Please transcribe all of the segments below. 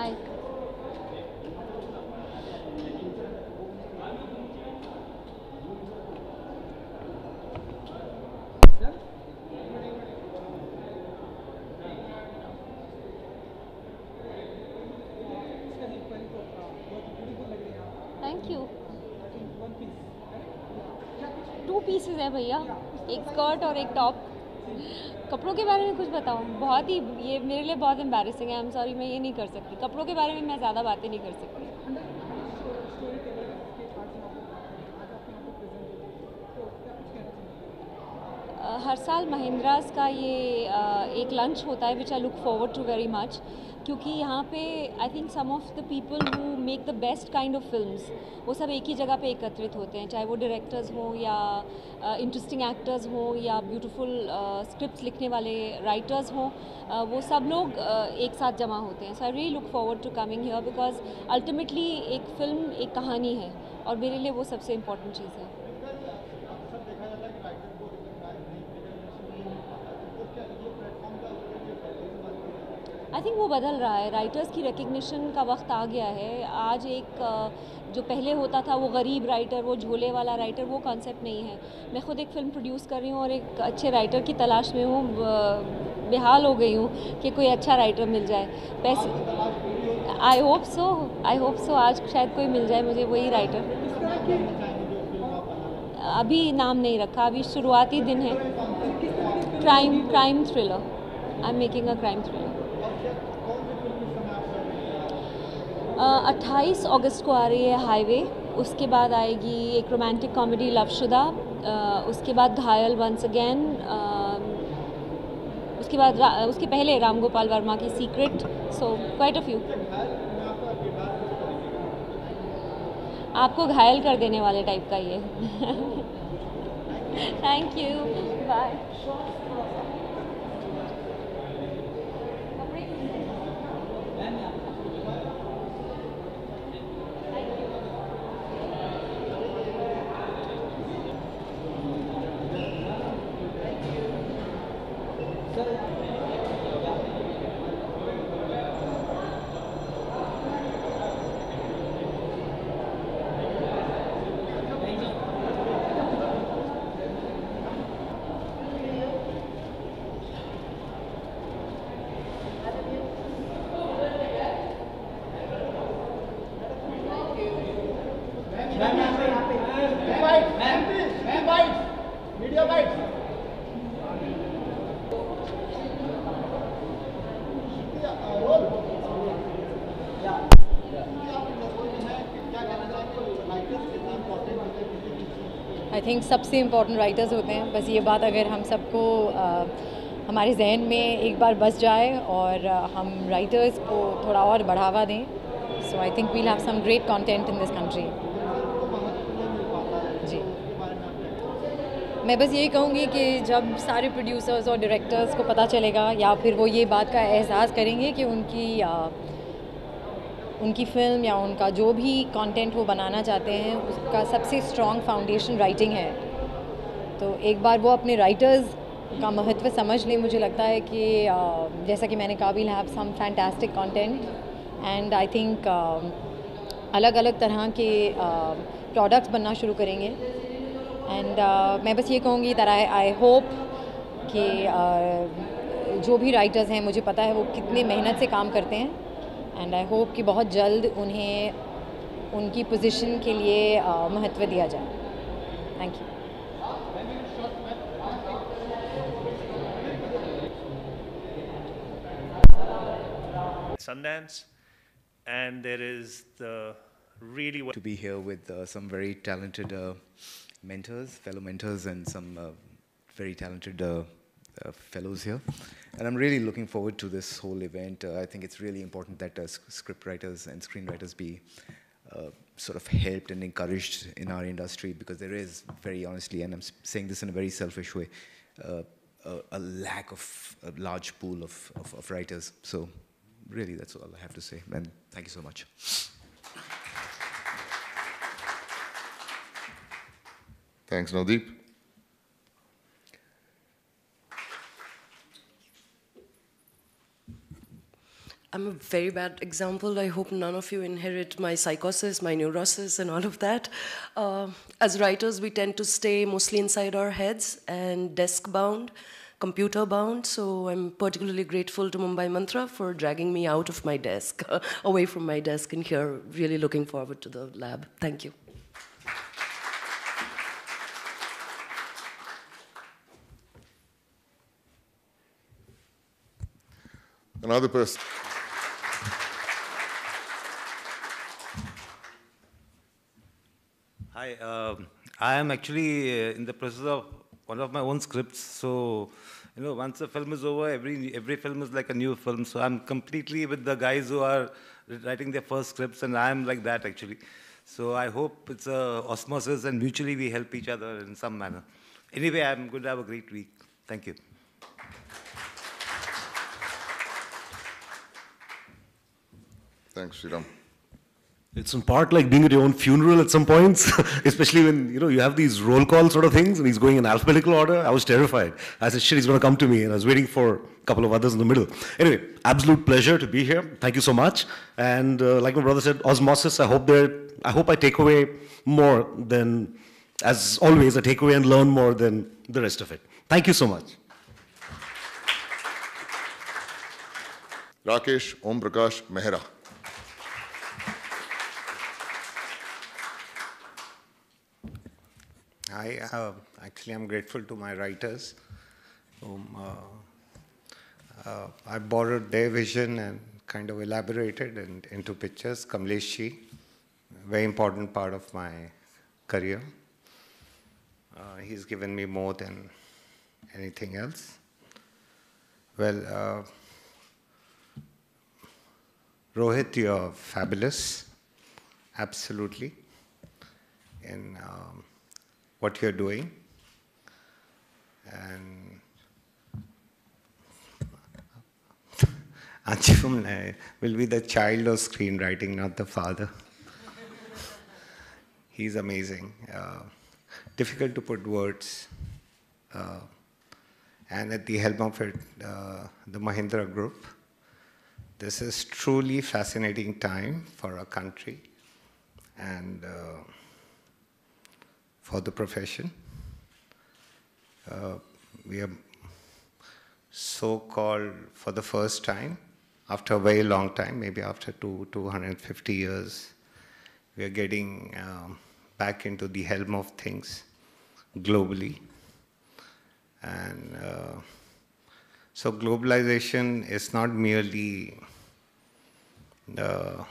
Hi. Thank you. Two pieces है भैया, एक स्कर्ट और एक टॉप। कपड़ों के बारे में कुछ बताऊँ? बहुत ही, ये मेरे लिए बहुत एम्बैरेसिंग है। आई एम सॉरी, मैं ये नहीं कर सकती। कपड़ों के बारे में मैं ज़्यादा बातें नहीं कर सकती। हर साल महिंद्रास का ये एक लंच होता है which I look forward to very much, क्योंकि यहाँ पे I think some of the people who make the best kind of films वो सब एक ही जगह पे एकत्रित होते हैं, चाहे वो डायरेक्टर्स हों या इंटरेस्टिंग एक्टर्स हों या ब्यूटीफुल स्क्रिप्ट्स लिखने वाले राइटर्स हों। वो सब लोग एक साथ जमा होते हैं। So I really look forward to coming here because ultimately एक फ़िल्म एक कहानी है और मेरे लिए वो सबसे इम्पोर्टेंट चीज़ है। आई थिंक वो बदल रहा है। राइटर्स की रिकग्निशन का वक्त आ गया है। आज एक जो पहले होता था वो गरीब राइटर, वो झोले वाला राइटर, वो कॉन्सेप्ट नहीं है। मैं खुद एक फ़िल्म प्रोड्यूस कर रही हूँ और एक अच्छे राइटर की तलाश में हूँ। बेहाल हो गई हूँ कि कोई अच्छा राइटर मिल जाए। पैसे, I hope so, I hope so आज शायद कोई मिल जाए मुझे, वही राइटर। अभी नाम नहीं रखा, अभी शुरुआती दिन है। Crime thriller. I am making a crime thriller. 28 अगस्त को आ रही है हाईवे। उसके बाद आएगी एक रोमांटिक कॉमेडी लवशुदा। उसके बाद घायल वंस अगेन। उसके बाद उसके पहले राम गोपाल वर्मा की secret. So quite a few. आपको घायल कर देने वाले टाइप का ये। Thank you, bye. I think सबसे इम्पॉर्टेंट राइटर्स होते हैं। बस ये बात अगर हम सबको हमारे जहन में एक बार बस जाए और हम राइटर्स को थोड़ा और बढ़ावा दें, so I think we'll have some great content in this country. जी, मैं बस यही कहूँगी कि जब सारे प्रोड्यूसर्स और डायरेक्टर्स को पता चलेगा या फिर वो ये बात का एहसास करेंगे कि उनकी फ़िल्म या उनका जो भी कंटेंट वो बनाना चाहते हैं उसका सबसे स्ट्रॉन्ग फाउंडेशन राइटिंग है, तो एक बार वो अपने राइटर्स का महत्व समझ लें। मुझे लगता है कि जैसा कि मैंने कहा, we'll have some fantastic content and I think अलग अलग तरह के प्रोडक्ट्स बनना शुरू करेंगे। एंड मैं बस ये कहूँगी दैट आई होप कि जो भी राइटर्स हैं, मुझे पता है वो कितने मेहनत से काम करते हैं, एंड आई होप कि बहुत जल्द उन्हें उनकी पोजीशन के लिए महत्व दिया जाए। Thank you. Sundance, and there is the really to be here with some very talented mentors, fellow mentors, and some very talented fellows here. And I'm really looking forward to this whole event. I think it's really important that script writers and screenwriters be sort of helped and encouraged in our industry, because there is, very honestly, and I'm saying this in a very selfish way, a lack of a large pool of writers. So really, that's all I have to say. And thank you so much. Thanks, Navdeep. I'm a very bad example. I hope none of you inherit my psychosis, my neurosis, and all of that. As writers, we tend to stay mostly inside our heads and desk-bound, computer-bound. So I'm particularly grateful to Mumbai Mantra for dragging me out of my desk, away from my desk, and here, really looking forward to the lab. Thank you. Another person. Hi, I am actually in the process of one of my own scripts. So, you know, once a film is over, every film is like a new film. So I'm completely with the guys who are writing their first scripts, and I'm like that actually. So I hope it's a osmosis and mutually we help each other in some manner. Anyway, I'm going to have a great week. Thank you. Thanks, Sriram. It's in part like being at your own funeral at some points, especially when you have these roll call sort of things, and he's going in alphabetical order. I was terrified. I said, shit, he's going to come to me, and I was waiting for a couple of others in the middle. Anyway, absolute pleasure to be here. Thank you so much. And like my brother said, osmosis. I hope I take away more than, as always, I take away and learn more than the rest of it. Thank you so much. Rakesh Om Prakash Mehra. Actually, I'm grateful to my writers. I borrowed their vision and kind of elaborated into pictures. Kamlesh Ji, very important part of my career. He's given me more than anything else. Well, Rohit, you're fabulous, absolutely, in what you're doing. And Anshum will be the child of screenwriting, not the father. He's amazing. Difficult to put words. And at the helm of it, the Mahindra Group. This is truly fascinating time for our country and for the profession. We are so-called for the first time, after a very long time, maybe after 250 years, we are getting back into the helm of things globally. And so globalization is not merely the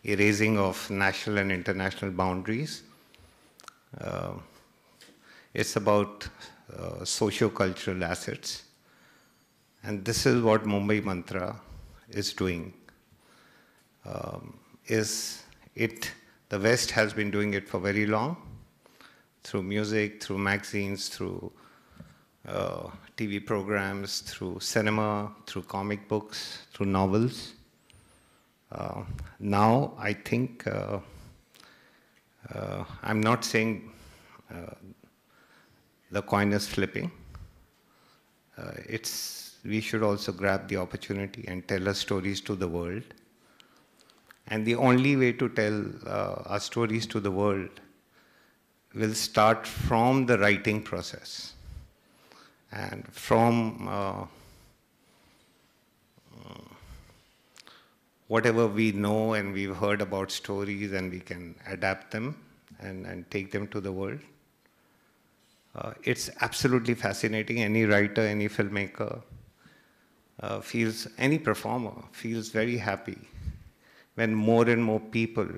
erasing of national and international boundaries. It's about socio-cultural assets. And this is what Mumbai Mantra is doing. The West has been doing it for very long, through music, through magazines, through TV programs, through cinema, through comic books, through novels. Now, I think, I'm not saying the coin is flipping. We should also grab the opportunity and tell our stories to the world. And the only way to tell our stories to the world will start from the writing process and from whatever we know and we've heard about stories, and we can adapt them and take them to the world. It's absolutely fascinating. Any writer, any filmmaker any performer feels very happy when more and more people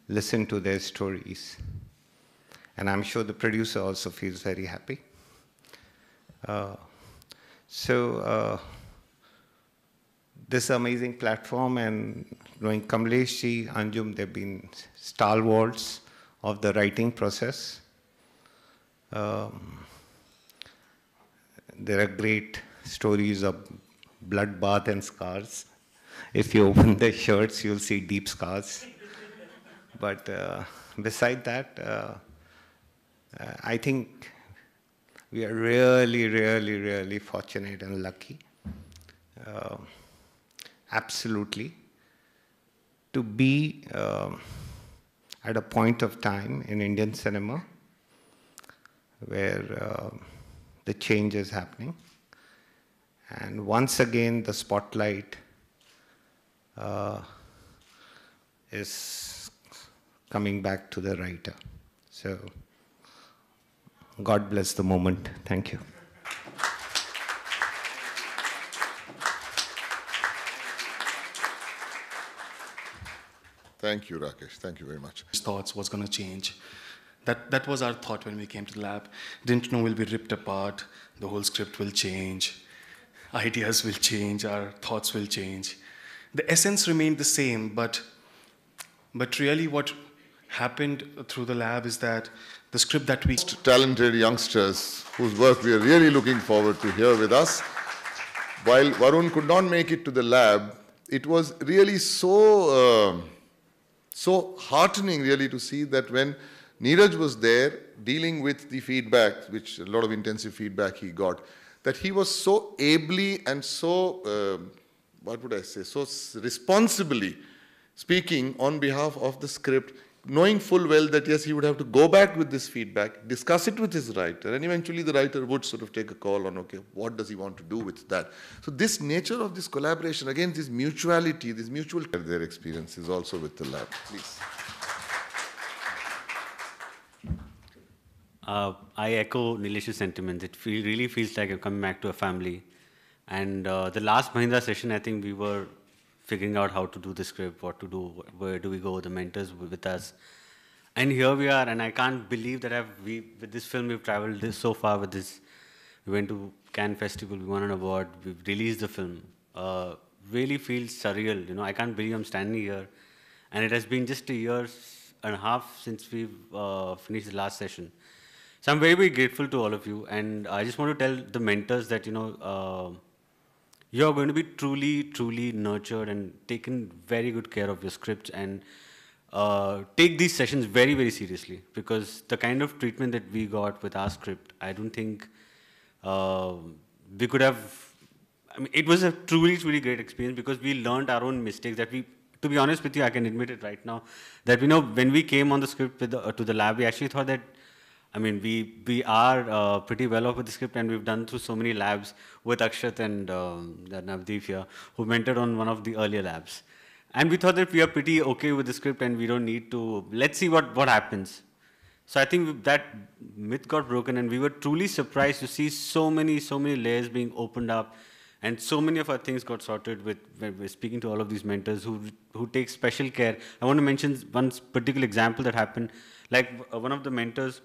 listen to their stories. And I'm sure the producer also feels very happy. This amazing platform, and knowing Kamlesh Ji, Anjum, they've been stalwarts of the writing process. There are great stories of bloodbath and scars. If you open their shirts, you'll see deep scars. But beside that, I think we are really, really, really fortunate and lucky absolutely, to be at a point of time in Indian cinema where the change is happening. And once again, the spotlight is coming back to the writer. So, God bless the moment. Thank you. Thank you, Rakesh. Thank you very much. Thoughts, what's going to change. That was our thought when we came to the lab. Didn't know we'll be ripped apart, the whole script will change, ideas will change, our thoughts will change. The essence remained the same, but really what happened through the lab is that the script that we... Talented youngsters whose work we are really looking forward to hear with us. While Varun could not make it to the lab, it was really so heartening really to see that when Neeraj was there dealing with the feedback, which a lot of intensive feedback he got, that he was so ably and so, what would I say, so responsibly speaking on behalf of the script, knowing full well that yes, he would have to go back with this feedback, discuss it with his writer, and eventually the writer would sort of take a call on, okay, what does he want to do with that? So this nature of this collaboration, again, this mutuality, this mutual, their experience is also with the lab. Please. I echo Nilesh's sentiments. It really feels like I'm coming back to a family. And the last Mahindra session, I think we were figuring out how to do the script, what to do, where do we go, the mentors were with us. And here we are, and I can't believe that with this film we've traveled so far with this. We went to Cannes Festival, we won an award, we've released the film. Really feels surreal, you know, I can't believe I'm standing here. And it has been just a year and a half since we've finished the last session. So I'm very, very grateful to all of you, and I just want to tell the mentors that, you know, you're going to be truly, truly nurtured and taken very good care of your scripts, and take these sessions very, very seriously, because the kind of treatment that we got with our script, I don't think we could have, I mean, it was a truly, truly great experience because we learned our own mistakes that to be honest with you, I can admit it right now, that we know when we came on the script with to the lab, we actually thought that, I mean, we are pretty well off with the script, and we've done through so many labs with Akshat and Navdeep here, who mentored on one of the earlier labs. And we thought that we are pretty okay with the script and we don't need to, let's see what happens. So I think that myth got broken, and we were truly surprised to see so many layers being opened up, and so many of our things got sorted when we're speaking to all of these mentors who take special care. I want to mention one particular example that happened. Like one of the mentors,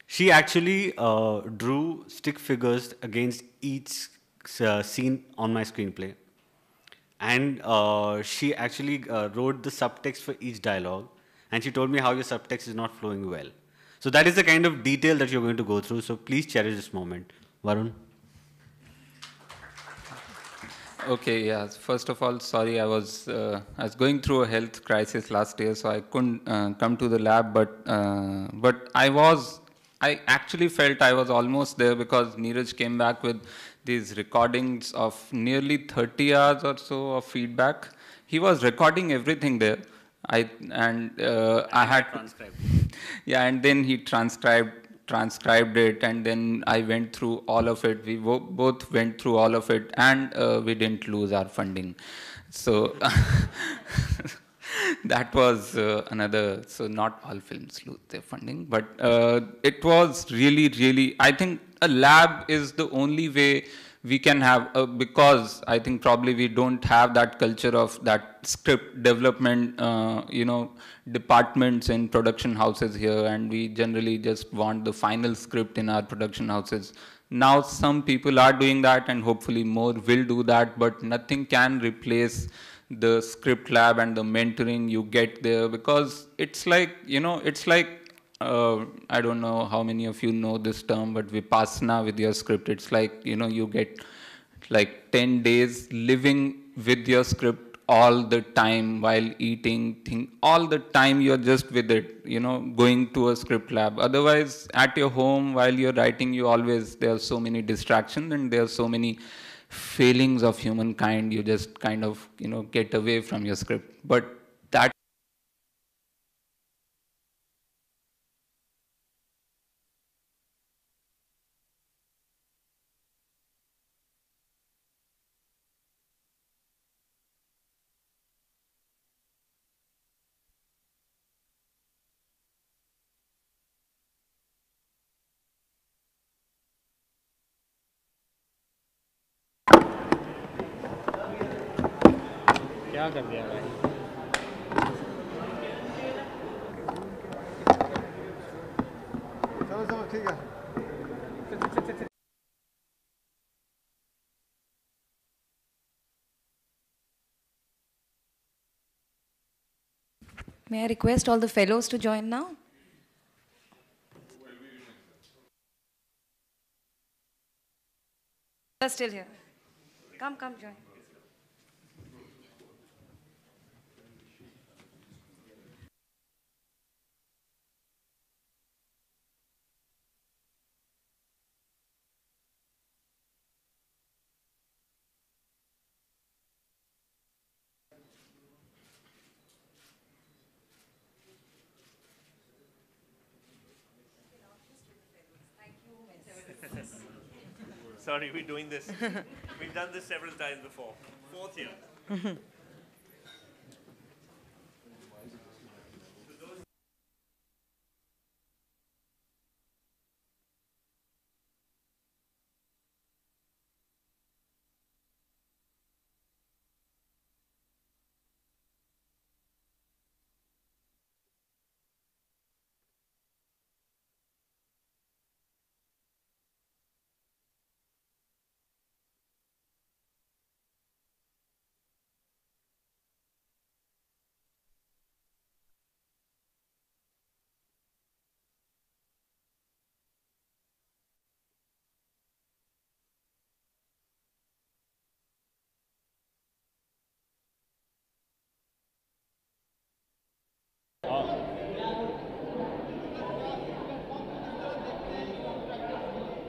she actually drew stick figures against each scene on my screenplay. And she actually wrote the subtext for each dialogue. And she told me how your subtext is not flowing well. So that is the kind of detail that you're going to go through. So please cherish this moment. Varun? Okay, yeah. First of all, sorry, I was going through a health crisis last year, so I couldn't come to the lab. But I actually felt I was almost there, because Neeraj came back with these recordings of nearly 30 hours or so of feedback. He was recording everything there. I had transcribed. Yeah, and then he transcribed it, and then I went through all of it. We both went through all of it, and we didn't lose our funding. So that was another, so not all films lose their funding, but it was really, really, I think a lab is the only way we can have, because I think probably we don't have that culture of that script development, departments in production houses here, and we generally just want the final script in our production houses. Now some people are doing that, and hopefully more will do that, but nothing can replace the script lab and the mentoring you get there, because it's like, I don't know how many of you know this term, but Vipassana with your script. It's like, you get like 10 days living with your script all the time while eating, all the time you're just with it, going to a script lab. Otherwise, at your home, while you're writing, there are so many distractions, and there are so many failings of humankind, you just kind of, get away from your script. But that क्या कर दिया भाई? चलो ठीक है. May I request all the fellows to join now? They're still here. Come, join. Sorry, we're doing this. We've done this several times before. Fourth year.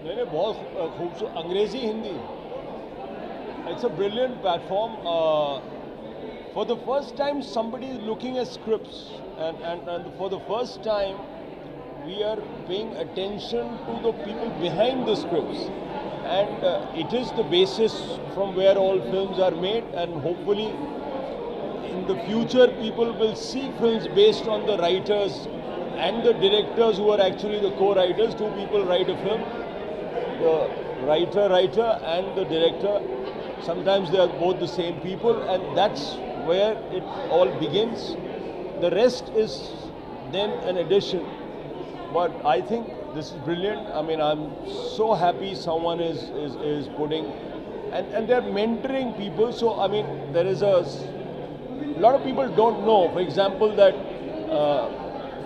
नहीं बहुत खूबसूरत अंग्रेजी Hindi. It's a brilliant platform. For the first time somebody is looking at scripts and for the first time we are paying attention to the people behind the scripts, and it is the basis from where all films are made, and hopefully in the future people will see films based on the writers and the directors who are actually the co-writers. Two people write a film, the writer and the director. Sometimes they are both the same people, and that's where it all begins. The rest is then an addition. But I think this is brilliant. I mean, I'm so happy someone is putting, and they're mentoring people. So, I mean, there is a lot of people don't know, for example, that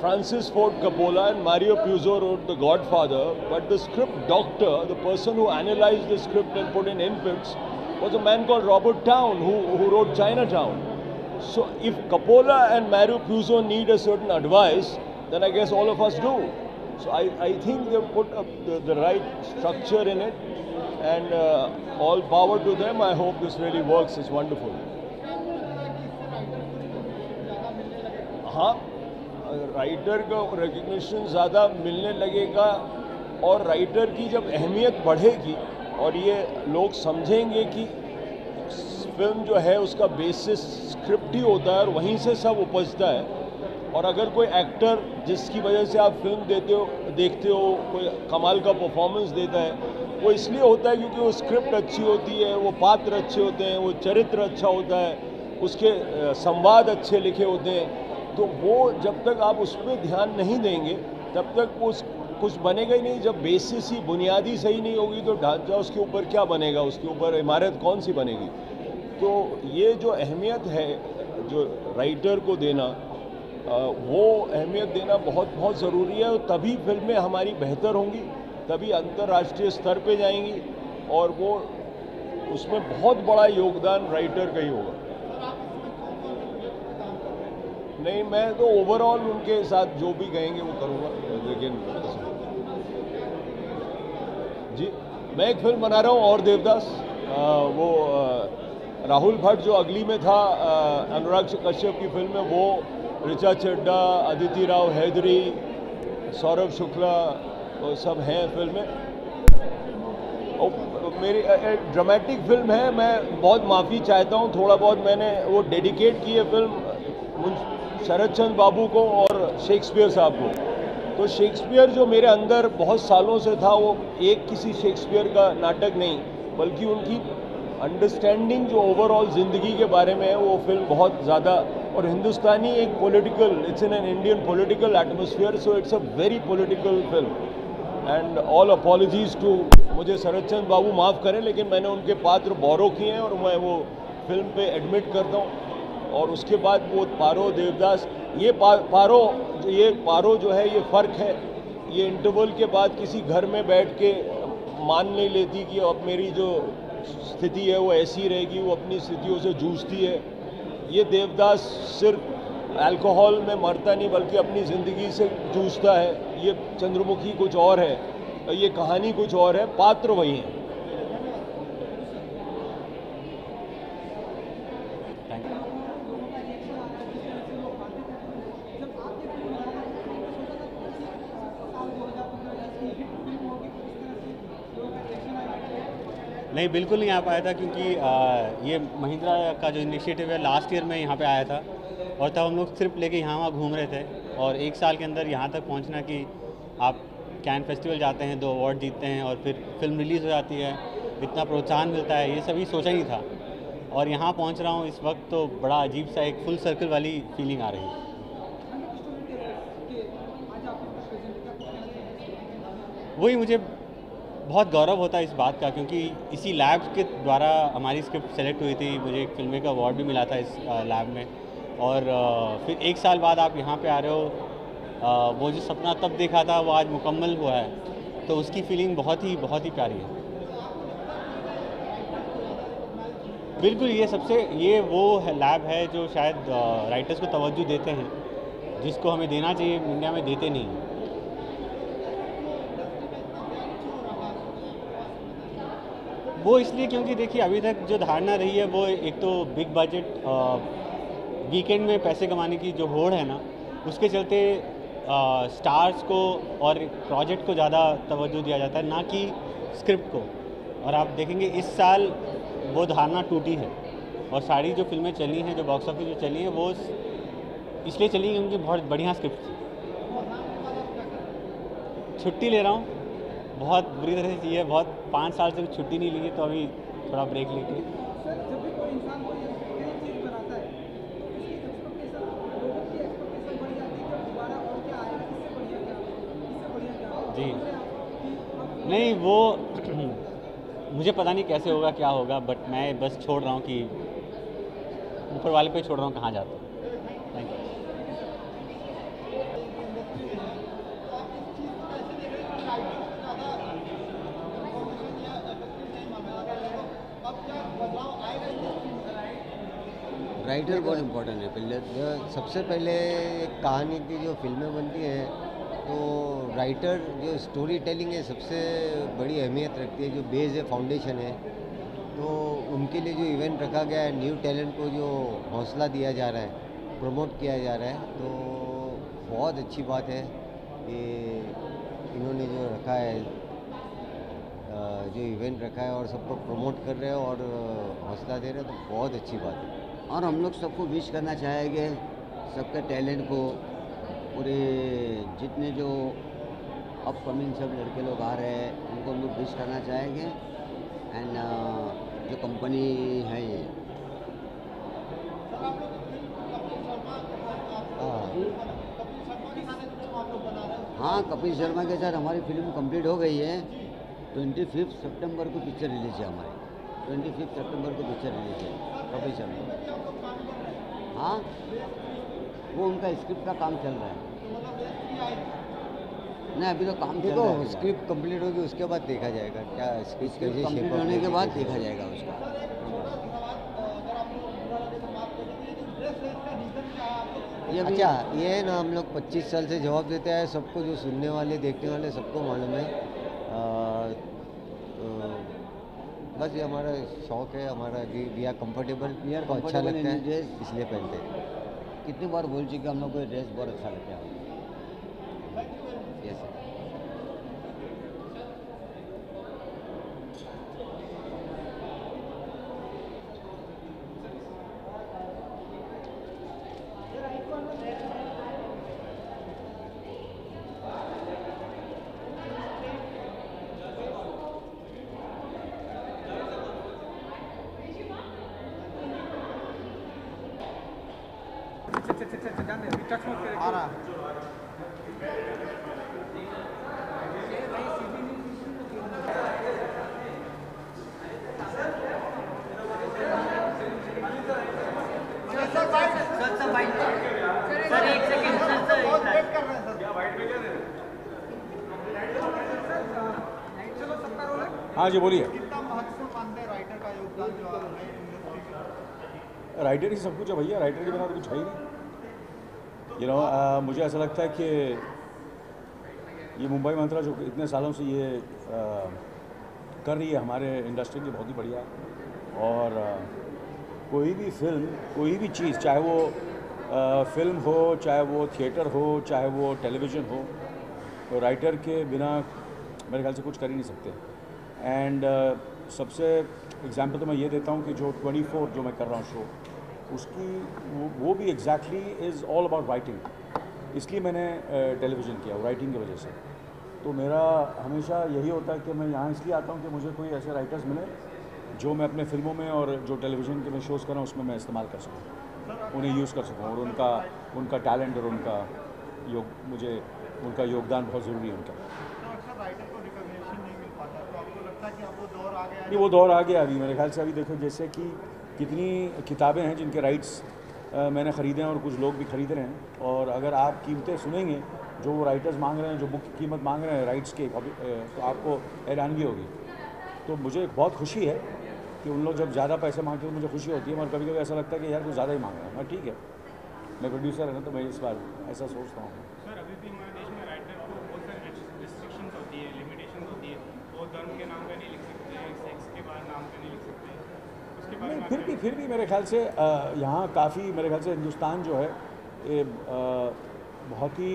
Francis Ford Coppola and Mario Puzo wrote The Godfather, but the script doctor, the person who analyzed the script and put in inputs, was a man called Robert Towne, who wrote Chinatown. So if Coppola and Mario Puzo need a certain advice, then I guess all of us do. So I think they've put up the right structure in it, and all power to them. I hope this really works. It's wonderful. हाँ, writer को recognition ज़्यादा मिलने लगेगा, और writer की जब अहमियत बढ़ेगी और ये लोग समझेंगे कि फिल्म जो है उसका बेसिस स्क्रिप्ट ही होता है और वहीं से सब उपजता है. और अगर कोई एक्टर जिसकी वजह से आप फिल्म देखते हो कोई कमाल का परफॉर्मेंस देता है, वो इसलिए होता है क्योंकि वो स्क्रिप्ट अच्छी होती है, वो पात्र अच्छे होते हैं, वो चरित्र अच्छा होता है, उसके संवाद अच्छे लिखे होते हैं. तो वो जब तक आप उस पर ध्यान नहीं देंगे तब तक वो कुछ बनेगा ही नहीं. जब बेसिस ही बुनियादी सही नहीं होगी तो ढांचा उसके ऊपर क्या बनेगा, उसके ऊपर इमारत कौन सी बनेगी. तो ये जो अहमियत है जो राइटर को देना, वो अहमियत देना बहुत बहुत ज़रूरी है. और तभी फिल्में हमारी बेहतर होंगी, तभी अंतर्राष्ट्रीय स्तर पे जाएंगी, और वो उसमें बहुत बड़ा योगदान राइटर का ही होगा. नहीं, मैं तो ओवरऑल उनके साथ जो भी कहेंगे वो करूँगा. लेकिन जी, मैं एक फिल्म बना रहा हूँ और देवदास, वो राहुल भट्ट जो अगली में था अनुराग कश्यप की फिल्म में, वो ऋचा चड्डा, अदिति राव हैदरी, सौरभ शुक्ला, वो सब हैं फिल्म में। और मेरी ड्रामेटिक फिल्म है, मैं बहुत माफ़ी चाहता हूँ, थोड़ा बहुत मैंने वो डेडिकेट की है फिल्म शरद चंद्र बाबू को और शेक्सपियर साहब को। तो शेक्सपियर जो मेरे अंदर बहुत सालों से था, वो एक किसी शेक्सपियर का नाटक नहीं, बल्कि उनकी अंडरस्टैंडिंग जो ओवरऑल ज़िंदगी के बारे में है, वो फिल्म बहुत ज़्यादा, और हिंदुस्तानी एक political, it's in an Indian political atmosphere, so it's a very political film. And all apologies to, मुझे शरद चंद्र बाबू माफ़ करें, लेकिन मैंने उनके पात्र बोरो किए हैं और मैं वो फिल्म पे एडमिट करता हूँ। और उसके बाद वो पारो, देवदास, ये पारो जो है, ये फ़र्क है, ये इंटरवल के बाद किसी घर में बैठ के मान नहीं लेती कि अब मेरी जो स्थिति है वो ऐसी रहेगी, वो अपनी स्थितियों से जूझती है। ये देवदास सिर्फ अल्कोहल में मरता नहीं, बल्कि अपनी ज़िंदगी से जूझता है। ये चंद्रमुखी कुछ और है, ये कहानी कुछ और है, पात्र वही हैं। नहीं, बिल्कुल नहीं आ पाया था, क्योंकि ये महिंद्रा का जो इनिशिएटिव है, लास्ट ईयर में यहाँ पे आया था और तब हम लोग सिर्फ लेके यहाँ वहाँ घूम रहे थे। और एक साल के अंदर यहाँ तक पहुँचना कि आप कैन फेस्टिवल जाते हैं, 2 अवार्ड जीतते हैं और फिर फिल्म रिलीज़ हो जाती है, इतना प्रोत्साहन मिलता है, ये सभी सोचा नहीं था। और यहाँ पहुँच रहा हूँ इस वक्त, तो बड़ा अजीब सा एक फुल सर्कल वाली फीलिंग आ रही है। वही मुझे बहुत गौरव होता है इस बात का, क्योंकि इसी लैब के द्वारा हमारी स्क्रिप्ट सेलेक्ट हुई थी, मुझे एक फिल्म का अवार्ड भी मिला था इस लैब में। और फिर 1 साल बाद आप यहाँ पे आ रहे हो, वो जो सपना तब देखा था वो आज मुकम्मल हुआ है, तो उसकी फीलिंग बहुत ही प्यारी है। बिल्कुल, ये वो लैब है जो शायद राइटर्स को तवज्जो देते हैं, जिसको हमें देना चाहिए, इंडिया में देते नहीं। वो इसलिए क्योंकि देखिए, अभी तक जो धारणा रही है वो एक तो बिग बजट वीकेंड में पैसे कमाने की जो होड़ है ना, उसके चलते स्टार्स को और प्रोजेक्ट को ज़्यादा तवज्जो दिया जाता है, ना कि स्क्रिप्ट को। और आप देखेंगे इस साल वो धारणा टूटी है, और सारी जो फिल्में चली हैं, जो बॉक्स ऑफिस जो चली हैं, वो इसलिए चली हैं क्योंकि बहुत बढ़िया स्क्रिप्ट थी। छुट्टी ले रहा हूँ, बहुत बुरी तरह से चाहिए, बहुत 5 साल से छुट्टी नहीं ली है, तो अभी थोड़ा ब्रेक लेके। जी नहीं, वो मुझे पता नहीं कैसे होगा, क्या होगा, बट मैं बस छोड़ रहा हूँ कि ऊपर वाले पे छोड़ रहा हूँ कहाँ जाता हूँ। Thank you. राइटर बहुत इम्पोर्टेंट है। पहले सबसे पहले एक कहानी की जो फिल्में बनती हैं, तो राइटर जो स्टोरी टेलिंग है सबसे बड़ी अहमियत रखती है, जो बेस है, फाउंडेशन है। तो उनके लिए जो इवेंट रखा गया है, न्यू टैलेंट को जो हौसला दिया जा रहा है, प्रमोट किया जा रहा है, तो बहुत अच्छी बात है कि इन्होंने जो रखा है, जो इवेंट रखा है और सबको प्रमोट कर रहे हैं और हौसला दे रहे हैं, तो बहुत अच्छी बात है। और हम लोग सबको विश करना चाहेंगे, सबके टैलेंट को, पूरे जितने जो अपकमिंग सब लड़के लोग आ रहे हैं, उनको हम लोग विश करना चाहेंगे। एंड जो कंपनी है ये, हाँ, कपिल शर्मा के साथ हमारी फिल्म कंप्लीट हो गई है। 25 सितंबर को पिक्चर रिलीज है हमारी, 25 सितंबर को पिक्चर रिलीज है कपिल शर्मा। हाँ, वो उनका स्क्रिप्ट का काम चल रहा है। नहीं, अभी तो काम चल रहा है। स्क्रिप्ट कंप्लीट होगी, उसके बाद देखा जाएगा क्या स्क्रिप्ट कंप्लीट होने के बाद देखा जाएगा उसका। अच्छा, ये है ना, हम लोग 25 साल से जवाब देते हैं सबको, जो सुनने वाले, देखने वाले सबको मालूम है। बस ये हमारा शौक है, हमारा वी आर कंफर्टेबल, तो अच्छा लगता है इसलिए पहनते हैं। कितनी बार बोल चुके हम लोग को ड्रेस बहुत अच्छा लगता है। यस हाँ जी बोलिए। कितना महत्वपूर्ण मानते हैं राइटर का योगदान जो है इंडस्ट्री का? राइटर ही सब कुछ है भैया, राइटर के बिना तो कुछ है ही नहीं। मुझे ऐसा लगता है कि ये मुंबई मंत्रा जो इतने सालों से ये कर रही है हमारे इंडस्ट्री की, बहुत ही बढ़िया। और कोई भी फिल्म, कोई भी चीज़, चाहे वो फिल्म हो, चाहे वो थिएटर हो, चाहे वो टेलीविज़न हो, तो राइटर के बिना मेरे ख्याल से कुछ कर ही नहीं सकते। एंड सबसे एग्जांपल तो मैं ये देता हूँ कि जो 24 जो मैं कर रहा हूँ शो, उसकी वो भी exactly is all about writing. इसलिए मैंने टेलीविज़न किया राइटिंग की वजह से। तो मेरा हमेशा यही होता है कि मैं यहाँ इसलिए आता हूँ कि मुझे कोई ऐसे राइटर्स मिले जो मैं अपने फिल्मों में और जो टेलीविज़न के मैं शोज़ कर रहा हूँ उसमें मैं इस्तेमाल कर सकूँ, उन्हें यूज़ कर सकूँ। और उनका टैलेंट और मुझे उनका योगदान बहुत ज़रूरी है उनका। नहीं, वो दौर आ गया अभी मेरे ख्याल से। अभी देखो जैसे कि कितनी किताबें हैं जिनके राइट्स मैंने ख़रीदे हैं और कुछ लोग भी ख़रीद रहे हैं। और अगर आप कीमतें सुनेंगे जो वो राइटर्स मांग रहे हैं, जो बुक की कीमत मांग रहे हैं राइट्स के, तो आपको हैरानगी होगी। तो मुझे बहुत खुशी है कि उन लोग जब ज़्यादा पैसे मांगते हैं तो मुझे खुशी होती है। और कभी कभी ऐसा लगता है कि यार कुछ ज़्यादा ही मांग रहे हैं। मैं ठीक है, मैं प्रोड्यूसर है ना, तो मैं इस बार ऐसा सोचता हूँ। सर अभी भी हमारे देश में राइटर को बहुत सारी रिस्ट्रिक्शंस होती है, लिमिटेशन होती है। वो धर्म के नाम पे नहीं लिख सकते, सेक्स के बाद नाम पे नहीं लिख सकते। उसके बारे में फिर भी मेरे ख्याल से यहाँ काफ़ी, मेरे ख्याल से हिंदुस्तान जो है ये बहुत ही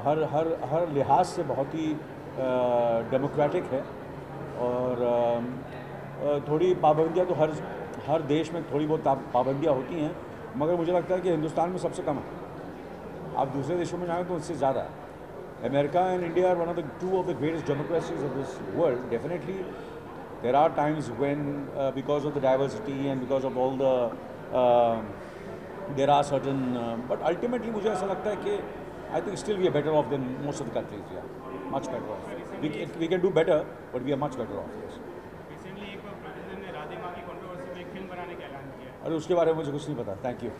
हर लिहाज से बहुत ही डेमोक्रेटिक है। और थोड़ी पाबंदियाँ तो हर देश में थोड़ी बहुत पाबंदियाँ होती हैं, मगर मुझे लगता है कि हिंदुस्तान में सबसे कम है। आप दूसरे देशों में जाएँ तो उससे ज़्यादा है। America and India are two of the greatest democracies of this world. Definitely, there are times when, because of the diversity and because of all the, there are certain, but ultimately मुझे ऐसा लगता है कि I think still we are better off than most of the countries. Yeah, much better off. We can do better, but we are much better off. Yes. Recently, एक producer ने राधे माँ की controversy में एक फिल्म बनाने का ऐलान किया। अरे उसके बारे में मुझे कुछ नहीं पता। Thank you.